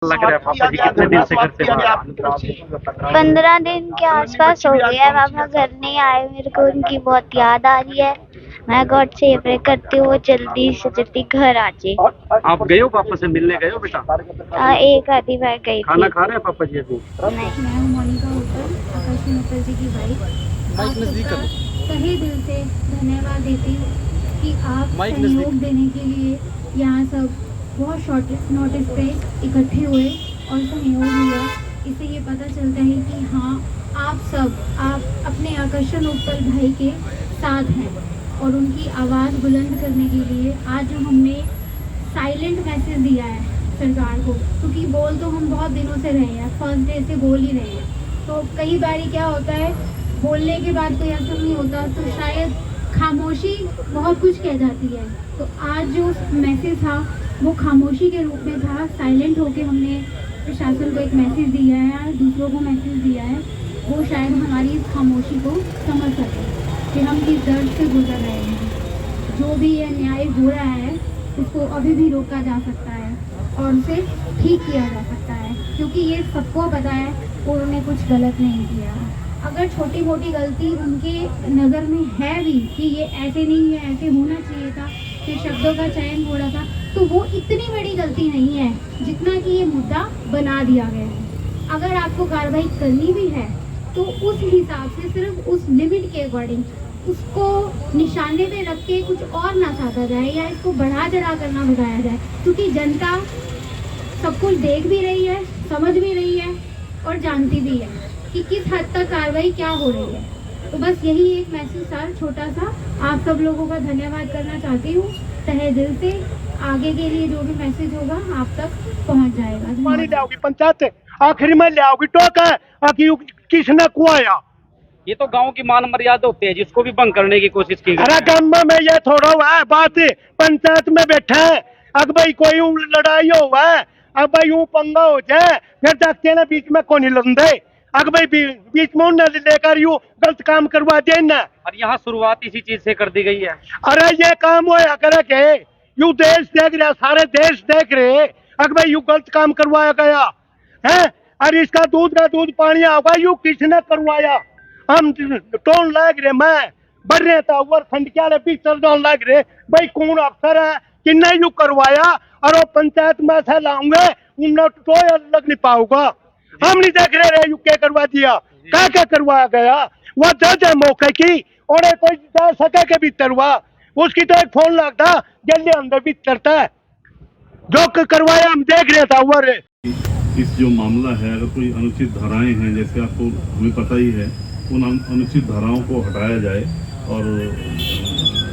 लग रहा है पापा जी कितने दिन से घर से बाहर? 15 दिन के आसपास हो गया पापा घर नहीं आए। मेरे को उनकी बहुत याद आ रही है। मैं गॉड से प्रे करती हूँ वो जल्दी से जल्दी घर आ जाए। आप गए हो पापा से मिलने गए हो बेटा? एक आधी बार गई खाना थी। खा रहे हैं पापा जी अभी? नहीं। मैं हूँ मोनिका होटल आकाशी होटल जी की वाइफ। आप सबका तहे दिल से धन्यवाद देती हूँ कि आप सहयोग देने के लिए यहाँ सब बहुत शॉर्ट नोटिस पे इकट्ठे हुए और सहयोग दिया। इससे ये पता चलता है कि हाँ आप अपने आकर्षण उत्पल भाई के साथ हैं और उनकी आवाज़ बुलंद करने के लिए आज जो हमने साइलेंट मैसेज दिया है सरकार को, क्योंकि बोल तो हम बहुत दिनों से रहे हैं, फर्स्ट डे से बोल ही रहे हैं। तो कई बार क्या होता है बोलने के बाद कोई असर नहीं होता, तो शायद खामोशी बहुत कुछ कह जाती है। तो आज जो मैसेज था वो खामोशी के रूप में था। साइलेंट होके हमने प्रशासन को एक मैसेज दिया है, दूसरों को मैसेज दिया है। वो शायद हमारी इस खामोशी को समझ सके कि हम किस दर्द से गुजर रहे हैं। जो भी ये न्याय हो रहा है उसको अभी भी रोका जा सकता है और उसे ठीक किया जा सकता है, क्योंकि ये सबको पता है उन्होंने कुछ गलत नहीं किया। अगर छोटी मोटी गलती उनके नज़र में है भी कि ये ऐसे नहीं है, ऐसे होना चाहिए था, कि शब्दों का चयन हो रहा था, तो वो इतनी बड़ी गलती नहीं है जितना कि ये मुद्दा बना दिया गया है। अगर आपको कार्रवाई करनी भी है तो उस हिसाब से सिर्फ उस लिमिट के अकॉर्डिंग उसको निशाने पे रख के कुछ और ना साधा जाए या इसको बढ़ा चढ़ा कर ना बढ़ाया जाए, क्योंकि जनता सब कुछ देख भी रही है, समझ भी रही है और जानती भी है कि किस हद तक कार्रवाई क्या हो रही है। तो बस यही एक मैसेज था छोटा सा। आप सब लोगों का धन्यवाद करना चाहती हूँ तहे दिल से। आगे के लिए जो भी मैसेज होगा आप तक पहुँच जाएगा। पानी ले आओगी पंचायत, आखिर में ले आओगी टोका किसने कुआया? ये तो गांव की मान मर्यादा होती है जिसको भी भंग करने की कोशिश की अरे गई है। गाँव में ये थोड़ा हुआ है बात, पंचायत में बैठे हैं। अब भाई कोई लड़ाई हुआ है, अब भाई यूं पंगा हो जाए फिर देखते हैं ना बीच में कौन लंदे। अब भाई बीच में उन्हें लेकर यूं गलत काम करवा दे ना। और यहाँ शुरुआत इसी चीज से कर दी गई है। अरे ये काम होया करे के यूं देश देख रहे, सारे देश देख रहे। अब भाई यूं गलत काम करवाया गया है। अरे इसका दूध का दूध पानी आगा यूं किसने करवाया? हम टोन लग रहे, मैं बढ़ रहे था ऊपर खंडिया भीतर टोन लग रहे भाई कौन अफसर है कि नहीं यू करवाया। और वो पंचायत में से लाऊंगे उन्हें तो लग नहीं पाऊंगा। हम नहीं देख रहे यू क्या करवा दिया, क्या करवाया गया। वो जज है मौके की और कोई जा सके के भीतर हुआ उसकी तो एक फोन लगता जल्दी अंदर भीतर था जो करवाया हम देख रहे था ऊपर। इस जो मामला है, अगर कोई अनुचित धाराएं हैं, जैसे आपको हमें पता ही है, उन अनुचित धाराओं को हटाया जाए। और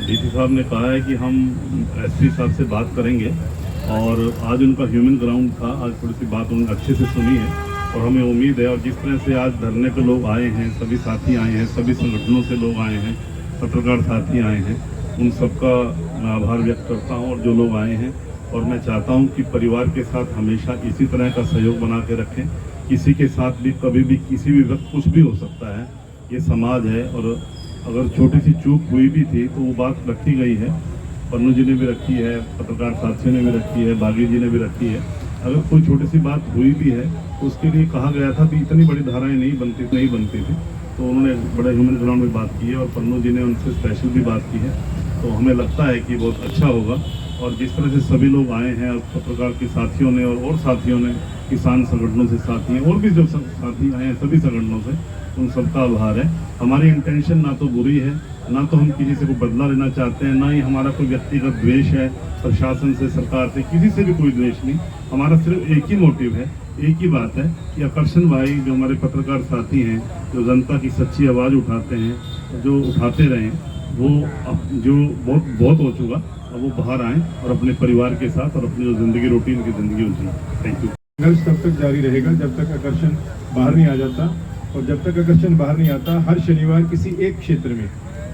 डीसी साहब ने कहा है कि हम एसपी साहब से बात करेंगे और आज उनका ह्यूमन ग्राउंड था, आज थोड़ी सी बात उन्होंने अच्छे से सुनी है और हमें उम्मीद है। और जिस तरह से आज धरने पे लोग आए हैं, सभी साथी आए हैं, सभी संगठनों से लोग आए हैं, पत्रकार साथी आए हैं, उन सबका मैं आभार व्यक्त करता हूँ। और जो लोग आए हैं, और मैं चाहता हूं कि परिवार के साथ हमेशा इसी तरह का सहयोग बना के रखें। किसी के साथ भी कभी भी किसी भी वक्त कुछ भी हो सकता है, ये समाज है। और अगर छोटी सी चूक हुई भी थी तो वो बात रखी गई है, पन्नू जी ने भी रखी है, पत्रकार साथियों ने भी रखी है, बागी जी ने भी रखी है। अगर कोई छोटी सी बात हुई भी है तो उसके लिए कहा गया था कि इतनी बड़ी धाराएँ नहीं बनती थी, तो उन्होंने बड़े ह्यूमन ग्राउंड में बात की है और पन्नू जी ने उनसे स्पेशल भी बात की है। तो हमें लगता है कि बहुत अच्छा होगा। और जिस तरह से सभी लोग आए हैं, पत्रकार के साथियों ने और साथियों ने, किसान संगठनों से साथी हैं और भी जो साथी आए हैं सभी संगठनों से, उन सबका आभार है। हमारी इंटेंशन ना तो बुरी है, ना तो हम किसी से कोई बदला लेना चाहते हैं, ना ही हमारा कोई व्यक्तिगत द्वेष है प्रशासन से, सरकार से, किसी से भी कोई द्वेष नहीं। हमारा सिर्फ एक ही मोटिव है, एक ही बात है कि आकर्षण भाई जो हमारे पत्रकार साथी हैं, जो जनता की सच्ची आवाज़ उठाते हैं, जो उठाते रहें, वो जो बहुत हो चुका, अब वो बाहर आएँ और अपने परिवार के साथ और अपनी जो जिंदगी रूटीन की जिंदगी उसी। Thank you. संघर्ष तब तक जारी रहेगा जब तक आकर्षण बाहर नहीं आ जाता। और जब तक आकर्षण बाहर नहीं आता, हर शनिवार किसी एक क्षेत्र में,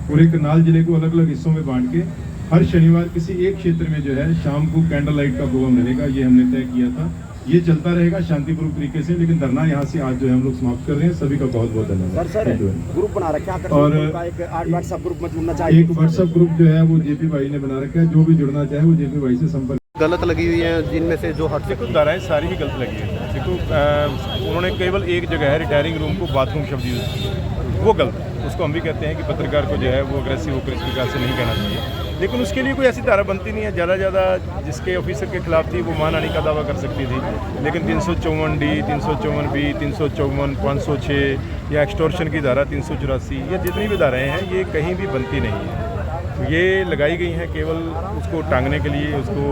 पूरे करनाल जिले को अलग अलग हिस्सों में बांट के हर शनिवार किसी एक क्षेत्र में जो है शाम को कैंडल लाइट का प्रोग्राम रहेगा। ये हमने तय किया था, ये चलता रहेगा शांतिपूर्वक तरीके से। लेकिन धरना यहाँ से आज जो है हम लोग समाप्त कर रहे हैं। सभी का बहुत बहुत धन्यवाद। सर ग्रुप बना रखा है और एक व्हाट्सएप ग्रुप में जुड़ना चाहिए। एक व्हाट्सएप ग्रुप जो है वो जेपी भाई ने बना रखा है, जो भी जुड़ना चाहे वो जेपी भाई से संपर्क गलत लगी हुई है जिनमें से जो हट देखो धाराएं सारी ही गलत लगी है। देखो उन्होंने केवल एक जगह है रिटायरिंग रूम को बाथरूम शब्द यूज़ किया, वो गलत है। उसको हम भी कहते हैं कि पत्रकार को जो है वो अग्रेसिव होकर इस प्रकार से नहीं कहना चाहिए, लेकिन उसके लिए कोई ऐसी धारा बनती नहीं है। ज़्यादा जिसके ऑफिसर के खिलाफ थी वो मानहानि का दावा कर सकती थी, लेकिन 354D, 354B, 354, 506 या एक्सटॉर्शन की धारा 384, ये जितनी भी धाराएँ हैं ये कहीं भी बनती नहीं है। तो ये लगाई गई हैं केवल उसको टांगने के लिए, उसको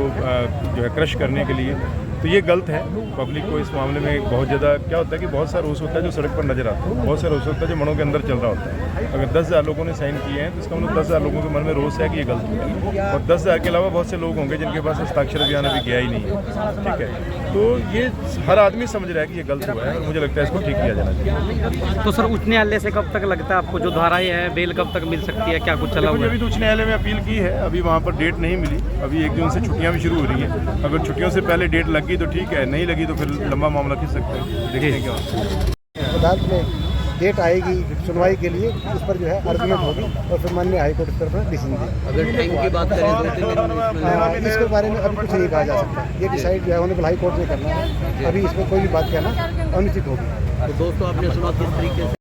जो है क्रश करने के लिए। तो ये गलत है। पब्लिक को इस मामले में बहुत ज़्यादा क्या होता है कि बहुत सारा रोष होता है जो सड़क पर नजर आता है, बहुत सारा रोष होता है जो मनों के अंदर चल रहा होता है। अगर 10,000 लोगों ने साइन किए हैं तो इसका मतलब 10,000 लोगों के मन में रोष है कि ये गलत हुआ है, और 10,000 के अलावा बहुत से लोग होंगे जिनके पास हस्ताक्षर अभियान अभी गया ही नहीं है। ठीक है, तो ये हर आदमी समझ रहा है कि ये गलत हुआ है और मुझे लगता है इसको ठीक किया जाना चाहिए। तो सर उच्च न्यायालय से कब तक लगता है आपको जो धाराएं हैं बेल कब तक मिल सकती है, क्या कुछ चला हुआ अभी तो उच्च न्यायालय में अपील की है, अभी वहाँ पर डेट नहीं मिली। अभी 1 जून से छुट्टियाँ भी शुरू हो रही हैं, अगर छुट्टियों से पहले डेट लगी तो ठीक है, नहीं लगी तो फिर लंबा मामला खींच सकते हैं। देखते हैं क्या अदालत में डेट आएगी सुनवाई के लिए, उस पर जो है आर्गुमेंट होगी और फिर माननीय हाईकोर्ट इस तरफ डिसीजन देगा। अगर टाइम की बात करें 2-3 दिन इसके बारे में अभी कुछ नहीं कहा जा सकता, ये डिसाइड जो है ऑनरेबल हाई कोर्ट ने करना है। अभी इसमें कोई भी बात कहना अनुचित होगी। तो दोस्तों आपने सुना किस तरीके से